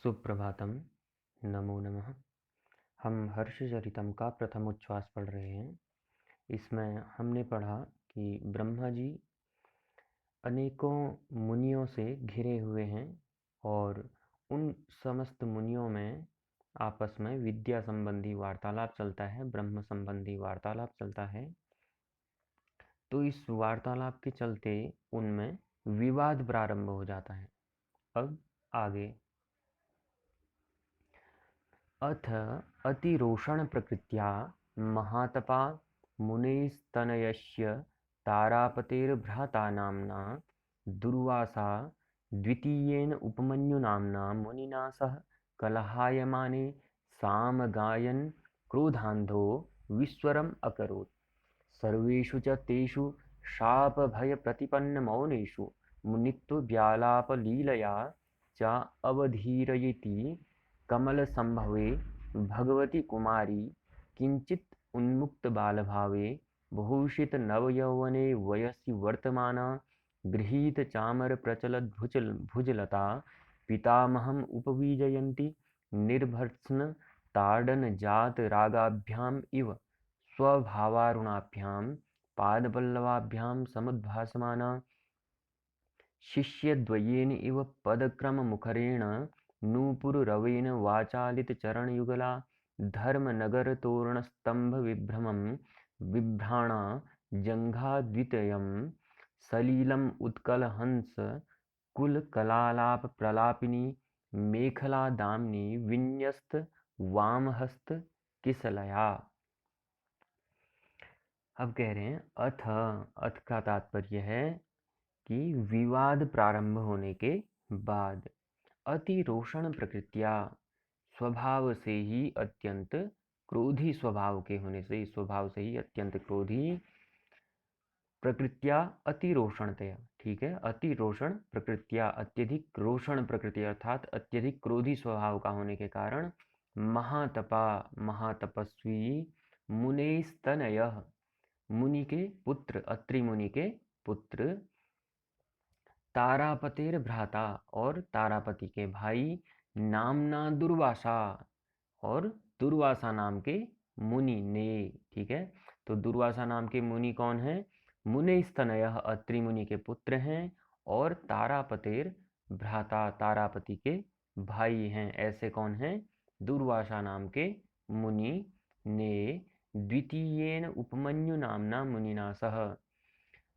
सुप्रभातम। नमो नमः। हम हर्षचरितम का प्रथम उच्छ्वास पढ़ रहे हैं। इसमें हमने पढ़ा कि ब्रह्मा जी अनेकों मुनियों से घिरे हुए हैं और उन समस्त मुनियों में आपस में विद्या संबंधी वार्तालाप चलता है, ब्रह्म संबंधी वार्तालाप चलता है। तो इस वार्तालाप के चलते उनमें विवाद प्रारंभ हो जाता है। अब आगे, अथ अतिरोषणप्रकृत्या महातपा मुनेस्तनयस्य तारापतेर्भ्राता नाम्ना दुर्वासा द्वितीयेन उपमन्युनाम्ना मुनिना सह कलहायमाने सामगायन् क्रोधान्धो विस्वरम् अकरोत्। सर्वेषु च तेषु शापभयप्रतिपन्नमौनेषु मुनित्वव्यालापलीलया च अवधीरयति कमलसम्भवे भगवती कुमारी किञ्चित् उन्मुक्तबालभावे बहुषितनवयौवने वयसि वर्तमाना गृहीतचामरप्रचलद्भुजलता पितामहम् उपविजयन्ती निर्भर्त्सनताडनजातरागाभ्याम् इव स्वभावारुणाभ्यां पादपल्लवाभ्यां समुद्भासमाना शिष्यद्वयेन इव पदक्रममुखरेण नूपुररवेण वाचालितचरणयुगला धर्मनगरतोरणस्तम्भविभ्रमं बिभ्राणा जङ्घाद्वितयं सलिलम् उत्कलहंसकुलकलालापप्रलापिनी मेखलादाम्नि विन्यस्तवामहस्तकिसलया। अब कह रहे हैं अथ का तात्पर्य है कि विवाद प्रारंभ होने के बाद अतिरोषण प्रकृत्या, स्वभाव से ही अत्यंत क्रोधी स्वभाव के होने से, स्वभाव से ही अत्यंत क्रोधी, प्रकृत्या अतिरोषणतया, ठीक है, अतिरोषण प्रकृत्या अत्यधिक रोषण प्रकृति अर्थात अत्यधिक क्रोधी स्वभाव का होने के कारण महातपा महातपस्वी मुनेस्तनयः मुनि के पुत्र, अत्रि मुनि के पुत्र, तारापतेर भ्राता और तारापति के भाई, नामना दुर्वासा और दुर्वासा नाम के मुनि ने, ठीक है। तो दुर्वासा नाम के मुनि कौन है? मुनेस्तनयः अत्रि मुनि के पुत्र हैं और तारापतेर भ्राता तारापति के भाई हैं। ऐसे कौन हैं? दुर्वासा नाम के मुनि ने द्वितीयेन उपमन्यु नामना मुनिना सह,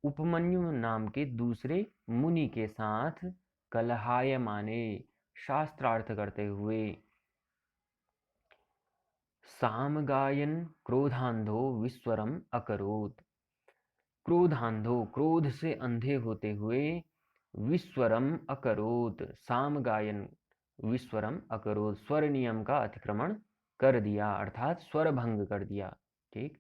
उपमन्यु नाम के दूसरे मुनि के साथ कलहायमाने शास्त्रार्थ करते हुए, सामगायन क्रोधांधो विस्वरम अकरोत्, क्रोधांधो क्रोध से अंधे होते हुए, विस्वरम अकरोत् सामगायन विस्वरम अकरोत् स्वर नियम का अतिक्रमण कर दिया अर्थात स्वर भंग कर दिया। ठीक,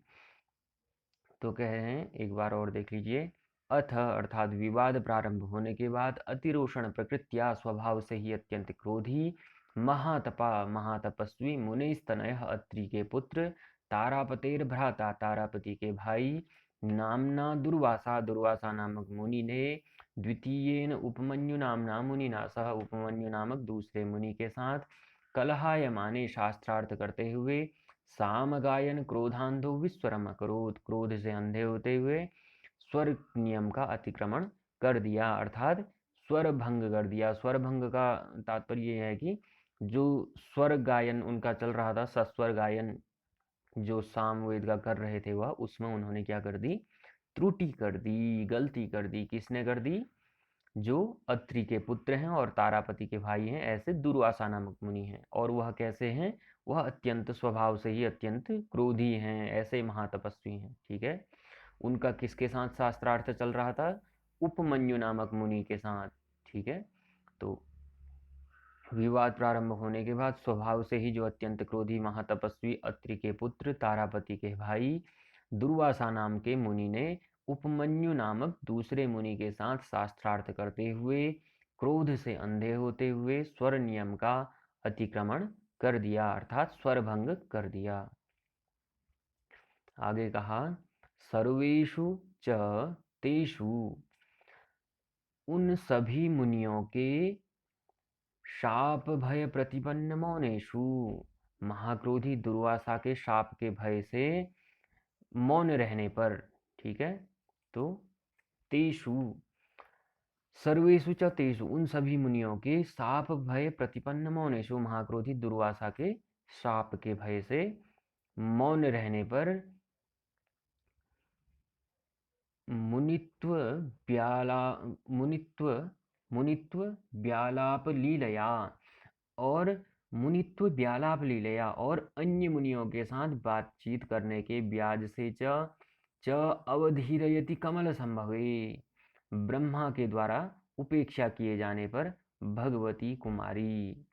तो कह रहे हैं एक बार और देख लीजिए। अथ अर्थात विवाद प्रारंभ होने के बाद अतिरोषण प्रकृत्या स्वभाव से ही अत्यंत क्रोधी, महातपा महातपस्वी, मुनिस्तनय अत्रि के पुत्र, तारापतेर भ्राता तारापति के भाई, नामना दुर्वासा दुर्वासा नामक मुनि ने, द्वितीयेन उपमन्यु नामना मुनिना सह उपमन्यु नामक दूसरे मुनि के साथ, कलहायमाने शास्त्रार्थ करते हुए, सामगायन क्रोधांधो विस्वरम अकरोत् क्रोध से अंधे होते हुए स्वर नियम का अतिक्रमण कर दिया अर्थात स्वर भंग कर दिया। स्वर भंग का तात्पर्य यह है कि जो स्वर गायन उनका चल रहा था, सस्वर गायन जो सामवेद का कर रहे थे, वह उसमें उन्होंने क्या कर दी? त्रुटि कर दी, गलती कर दी। किसने कर दी? जो अत्रि के पुत्र हैं और तारापति के भाई हैं, ऐसे दुर्वासा नामक मुनि हैं। और वह कैसे हैं? वह अत्यंत स्वभाव से ही अत्यंत क्रोधी हैं, ऐसे महातपस्वी हैं। ठीक है, उनका किसके साथ शास्त्रार्थ चल रहा था? उपमन्यु नामक मुनि के साथ। ठीक है, तो विवाद प्रारंभ होने के बाद स्वभाव से ही जो अत्यंत क्रोधी महातपस्वी अत्रि के पुत्र तारापति के भाई दुर्वासा नाम के मुनि ने उपमन्यु नामक दूसरे मुनि के साथ शास्त्रार्थ करते हुए क्रोध से अंधे होते हुए स्वर नियम का अतिक्रमण कर दिया अर्थात स्वर भंग कर दिया। आगे कहा, सर्वेषु च तेषु, उन सभी मुनियों के शाप भय प्रतिपन्न मौनेषु, महाक्रोधी दुर्वासा के शाप के भय से मौन रहने पर, ठीक है। तो तेषु सर्वेषु च तेषु, उन सभी मुनियों के शाप भय प्रतिपन्न मौनेषु, महाक्रोधी दुर्वासा के शाप के भय से मौन रहने पर मुनित्व ब्याला मुनित्व मुनित्व ब्यालाप लीलया और मुनित्व ब्यालाप लीलया और अन्य मुनियों के साथ बातचीत करने के ब्याज से च अवधीरयति कमल संभवे, ब्रह्मा के द्वारा उपेक्षा किए जाने पर भगवती कुमारी।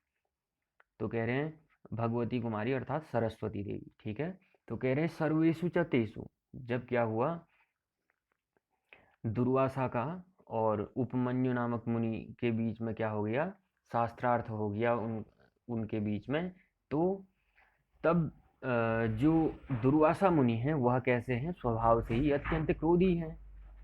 तो कह रहे हैं भगवती कुमारी अर्थात सरस्वती देवी, ठीक है। तो कह रहे हैं सर्वेषु च तेषु, जब क्या हुआ, दुर्वासा का और उपमन्यु नामक मुनि के बीच में क्या हो गया, शास्त्रार्थ हो गया उनके बीच में। तो तब जो दुर्वासा मुनि हैं वह कैसे हैं, स्वभाव से ही अत्यंत क्रोधी हैं।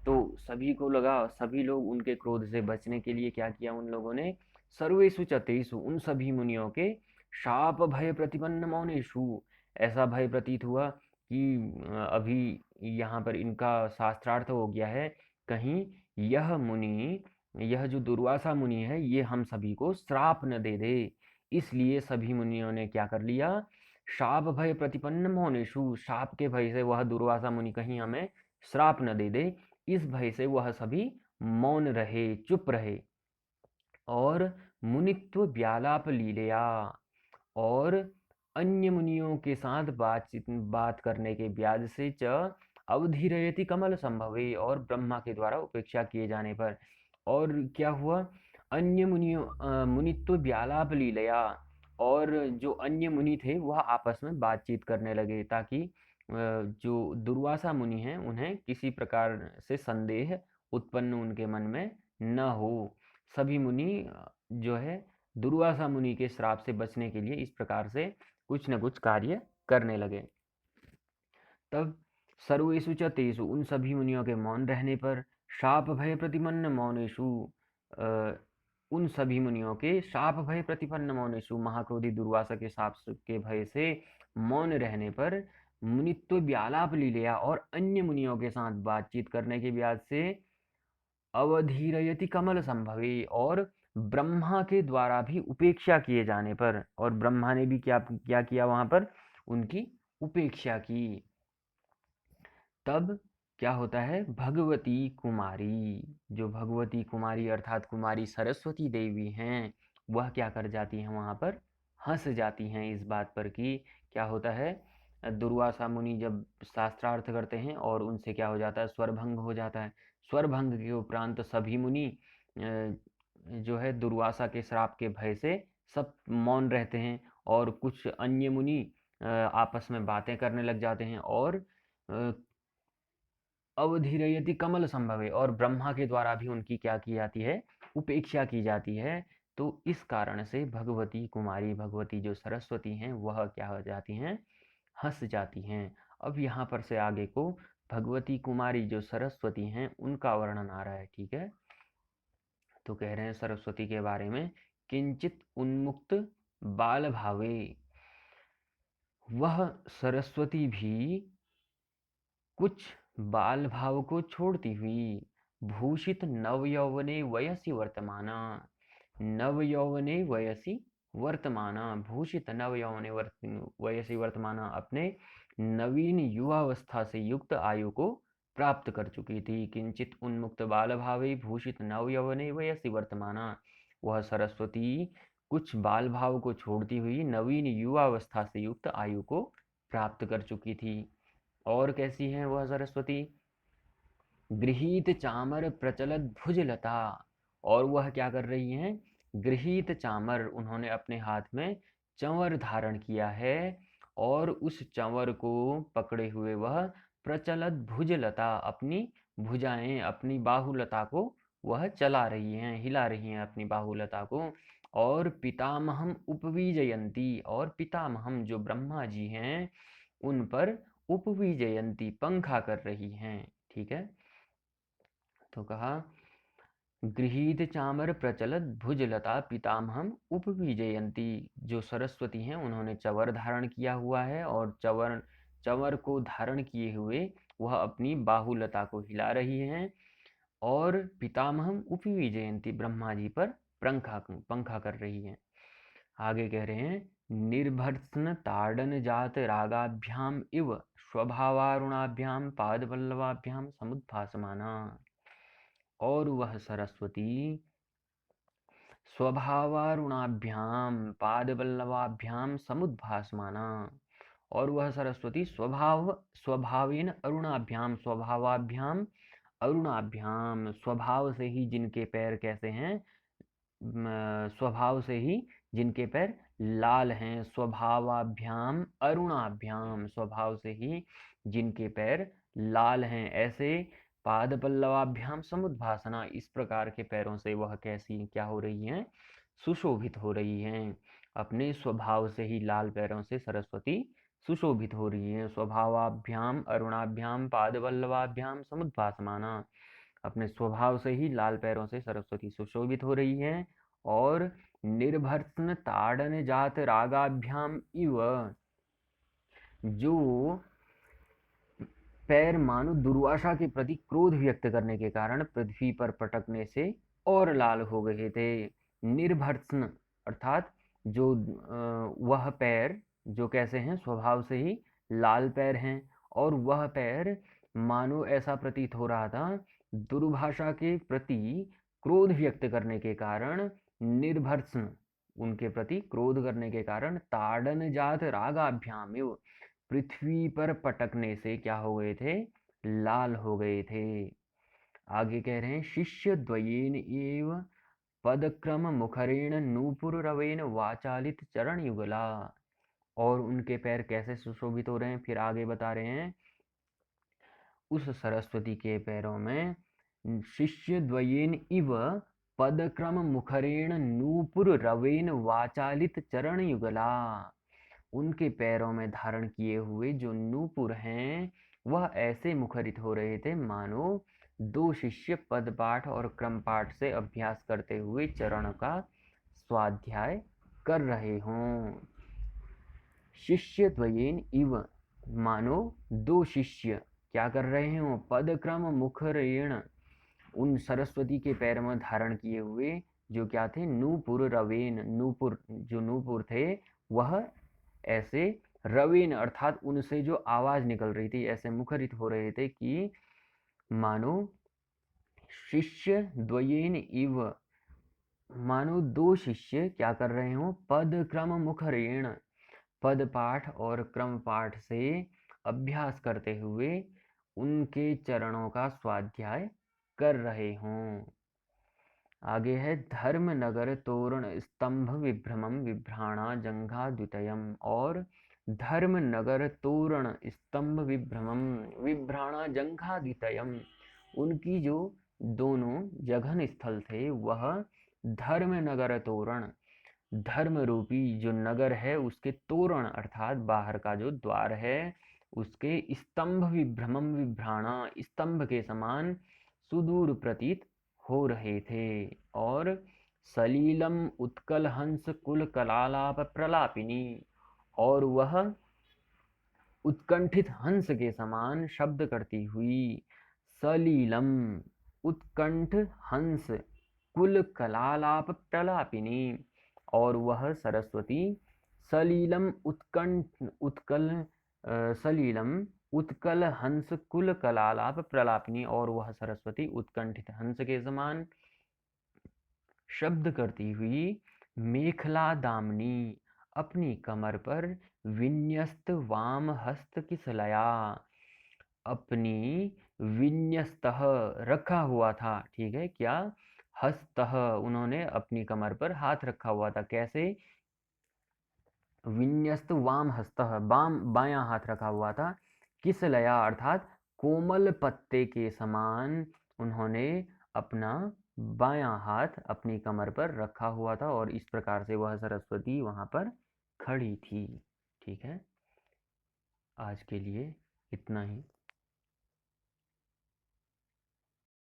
तो सभी को लगा, सभी लोग उनके क्रोध से बचने के लिए क्या किया उन लोगों ने, सर्वेषु च तेषु, उन सभी मुनियों के शाप भय प्रतिपन्न मौनेषु, ऐसा भय प्रतीत हुआ कि अभी यहाँ पर इनका शास्त्रार्थ हो गया है, कहीं यह मुनि, यह जो दुर्वासा मुनि है ये हम सभी को श्राप न दे दे। इसलिए सभी मुनियों ने क्या कर लिया, शाप भय प्रतिपन्न मौनेषु, शाप के भय से वह दुर्वासा मुनि कहीं हमें श्राप न दे दे, इस भय से वह सभी मौन रहे, चुप रहे। और मुनित्व व्यालाप लीलया, और अन्य मुनियों के साथ बात करने के ब्याज से च अवधीरयति कमल संभवे, और ब्रह्मा के द्वारा उपेक्षा किए जाने पर। और क्या हुआ, अन्य मुनियों मुनित्व व्यालाप लीलया, और जो अन्य मुनि थे वह आपस में बातचीत करने लगे, ताकि जो दुर्वासा मुनि हैं उन्हें किसी प्रकार से संदेह उत्पन्न उनके मन में न हो। सभी मुनि जो है दुर्वासा मुनि के श्राप से बचने के लिए इस प्रकार से कुछ न कुछ कार्य करने लगे। तब सर्वेषु च तेषु, उन सभी मुनियों के मौन रहने पर, शाप भय प्रतिपन्न मौनेषु, उन सभी मुनियों के शाप भय प्रतिपन्न मौनेषु, महाक्रोधी दुर्वासा के शाप के भय से मौन रहने पर, मुनित्व व्यालाप लीलया, और अन्य मुनियों के साथ बातचीत करने के ब्याज से अवधीरयति कमल संभवे, और ब्रह्मा के द्वारा भी उपेक्षा किए जाने पर, और ब्रह्मा ने भी क्या क्या किया वहां पर, उनकी उपेक्षा की। तब क्या होता है, भगवती कुमारी, जो भगवती कुमारी अर्थात कुमारी सरस्वती देवी हैं, वह क्या कर जाती हैं वहां पर, हंस जाती हैं इस बात पर कि क्या होता है, दुर्वासा मुनि जब शास्त्रार्थ करते हैं और उनसे क्या हो जाता है, स्वरभंग हो जाता है। स्वरभंग के उपरांत सभी मुनि जो है दुर्वासा के श्राप के भय से सब मौन रहते हैं, और कुछ अन्य मुनि आपस में बातें करने लग जाते हैं, और अवधीरयति कमल संभवे, और ब्रह्मा के द्वारा भी उनकी क्या की जाती है, उपेक्षा की जाती है। तो इस कारण से भगवती कुमारी, भगवती जो सरस्वती हैं वह क्या हो जाती हैं, हंस जाती हैं। अब यहाँ पर से आगे को भगवती कुमारी जो सरस्वती हैं उनका वर्णन आ रहा है, ठीक है। तो कह रहे हैं सरस्वती के बारे में, किंचित उन्मुक्त बाल भावे, वह सरस्वती भी कुछ बाल भाव को छोड़ती हुई, भूषित नवयौवने वयसि वर्तमाना, नवयौवने वयसि वर्तमाना, भूषित नवयौवने वयसि वर्तमाना, अपने नवीन युवावस्था से युक्त आयु को प्राप्त कर चुकी थी। किंचित उन्मुक्त बाल भावे भूषित नवयौवने वयसि वर्तमाना, वह सरस्वती कुछ बाल भाव को छोड़ती हुई नवीन युवावस्था से युक्त आयु को प्राप्त कर चुकी थी। और कैसी हैं वह सरस्वती, गृहीत चामर प्रचलत भुजलता, और वह क्या कर रही हैं, गृहीत चामर, उन्होंने अपने हाथ में चंवर धारण किया है, और उस चंवर को पकड़े हुए वह प्रचलत भुजलता, अपनी भुजाएं, अपनी बाहुलता को वह चला रही हैं, हिला रही हैं अपनी बाहुलता को। और पितामहम उपविजयंती, और पितामहम जो ब्रह्मा जी हैं उन पर उपविजयंती, पंखा कर रही हैं, ठीक है। तो कहा गृहीत चामर प्रचलत भुजलता पितामहम उपविजयंती। जो सरस्वती हैं उन्होंने चवर धारण किया हुआ है और चवर को धारण किए हुए वह अपनी बाहुलता को हिला रही हैं और पितामहम उपविजयंती ब्रह्मा जी पर पंखा कर रही हैं। आगे कह रहे हैं निर्भर्त्सन ताड़न जात रागाभ्याम इव स्वभावारुणाभ्याम पादपल्लवाभ्याम समुद्भासमाना। और वह सरस्वती स्वभावारुणाभ्याम पादपल्लवाभ्याम समुद्भासमाना। और वह सरस्वती स्वभावेन अरुणाभ्याम स्वभावाभ्याम अरुणाभ्याम स्वभाव से ही जिनके पैर कैसे हैं, स्वभाव से ही जिनके पैर लाल हैं, स्वभावाभ्याम अरुणाभ्याम स्वभाव से ही जिनके पैर लाल हैं, ऐसे पाद पल्लवाभ्याम समुद्भासना इस प्रकार के पैरों से वह कैसी क्या हो रही हैं, सुशोभित हो रही हैं। अपने स्वभाव से ही लाल पैरों से सरस्वती सुशोभित हो रही हैं। स्वभावाभ्याम अरुणाभ्याम पाद पल्लवाभ्याम समुद्भासमाना, अपने स्वभाव से ही लाल पैरों से सरस्वती सुशोभित हो रही हैं। और निर्भर्त्सन ताड़न जात रागाभ्याम इव, जो पैर मानो दुर्वासा के प्रति क्रोध व्यक्त करने के कारण पृथ्वी पर पटकने से और लाल हो गए थे। निर्भर्त्सन अर्थात जो वह पैर जो कैसे हैं, स्वभाव से ही लाल पैर हैं और वह पैर मानो ऐसा प्रतीत हो रहा था दुर्भाषा के प्रति क्रोध व्यक्त करने के कारण, निर्भर्त्सन उनके प्रति क्रोध करने के कारण ताड़न जात रागाभ्याम पृथ्वी पर पटकने से क्या हो गए थे, लाल हो गए थे। आगे कह रहे हैं शिष्य द्वयेन एव पदक्रम मुखरेण नूपुर रवेन वाचालित चरण युगला। और उनके पैर कैसे सुशोभित हो रहे हैं, फिर आगे बता रहे हैं उस सरस्वती के पैरों में शिष्य द्वयेन इव पदक्रम मुखरेण नूपुर रवेन वाचालित चरण युगला। उनके पैरों में धारण किए हुए जो नूपुर हैं वह ऐसे मुखरित हो रहे थे मानो दो शिष्य पदपाठ और क्रमपाठ से अभ्यास करते हुए चरण का स्वाध्याय कर रहे हों। शिष्य द्वयेन इव मानो दो शिष्य क्या कर रहे हों, पदक्रम मुखरेण उन सरस्वती के पैर में धारण किए हुए जो क्या थे, नूपुर रवेन, नूपुर जो नूपुर थे वह ऐसे रवेन अर्थात उनसे जो आवाज निकल रही थी ऐसे मुखरित हो रहे थे कि मानो शिष्य द्वयेन इव मानो दो शिष्य क्या कर रहे हो, पद क्रम मुखरेण पद पाठ और क्रम पाठ से अभ्यास करते हुए उनके चरणों का स्वाध्याय कर रहे हों। आगे है धर्म नगर तोरण स्तंभ विभ्रमम विभ्राणा जंघा द्वितयम। और धर्म नगर तोरण स्तंभ विभ्रमम विभ्राणा जंघा द्वितयम, उनकी जो दोनों जघन स्थल थे वह धर्म नगर तोरण, धर्म रूपी जो नगर है उसके तोरण अर्थात बाहर का जो द्वार है उसके स्तंभ विभ्रमम विभ्राणा स्तंभ के समान सुदूर प्रतीत हो रहे थे। और सलीलम उत्कल हंस कुल कलालाप प्रलापिनी, और वह उत्कंठित हंस के समान शब्द करती हुई, सलीलम उत्कंठ हंस कुल कलालाप प्रलापिनी, और वह सरस्वती सलीलम सलीलम उत्कल हंस कुल कलालाप प्रलापिनी, और वह सरस्वती उत्कंठित हंस के समान शब्द करती हुई मेखला दामनी अपनी कमर पर विन्यस्त वाम हस्त किसलया, अपनी विन्यस्तः रखा हुआ था, ठीक है क्या, हस्तः उन्होंने अपनी कमर पर हाथ रखा हुआ था, कैसे, विन्यस्त वाम हस्तः बायां हाथ रखा हुआ था, किसलया अर्थात कोमल पत्ते के समान उन्होंने अपना बायां हाथ अपनी कमर पर रखा हुआ था और इस प्रकार से वह सरस्वती वहां पर खड़ी थी। ठीक है, आज के लिए इतना ही।